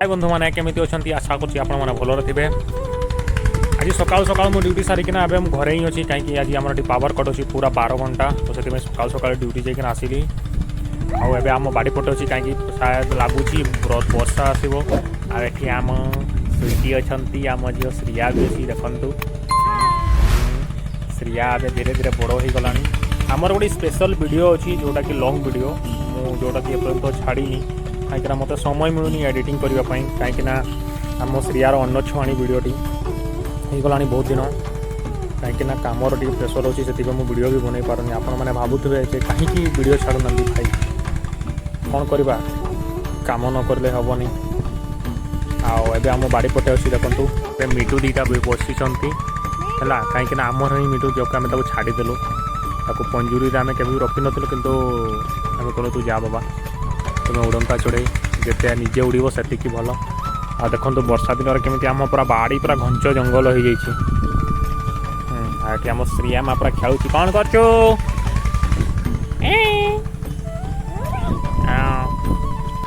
हाय बंधु मैंने केमी अच्छा आशा कर भलर थे आज सकाल सकाल मो ड्यूटी सारिकिना अब घरे ही अच्छी कहीं आज आम पावर कट अच्छी पूरा 12 घंटा तो से सकाल सकाल ड्यूटी जाकर आसली आम बाड़ी पटे अच्छी कहीं शायद लगुच वर्षा आसो आम स्वीटी अच्छा आम झील श्रिया भी अच्छी देखु श्रिया ए धीरे धीरे बड़ हो गला आमर गोटे स्पेशल वीडियो अच्छी जोटा कि लॉन्ग वीडियो जोटा कि एपर्यंत छाड़नी कहीं मत समय मिलूनी एडिटिंग करने कहीं आम श्रियार अन्न छुआणी वीडियोटी हो गला बहुत दिन कहीं कमर टी प्रेसर अच्छी से वीडियो भी बनई पारनी आपण मैंने भावुवे कहीं वीडियो छाड़ना भाई कौन करवा कम न करें हेनी आए आम बाड़ी पटे अच्छी देखु मिटू दीटा बसी है कहीं आमर ही मिटू जब आम छाड़देलु पंजुरी आम के रखी नु कि आम कहूँ तू जा बाबा तुम्हें उड़ंता चढ़े जिते निजे उड़ब से भल आ देखो वर्षा दिन केमी आम पूरा बाड़ी पूरा घंच जंगल हो जाम श्रिया माँ पूरा खेलुची कौन कर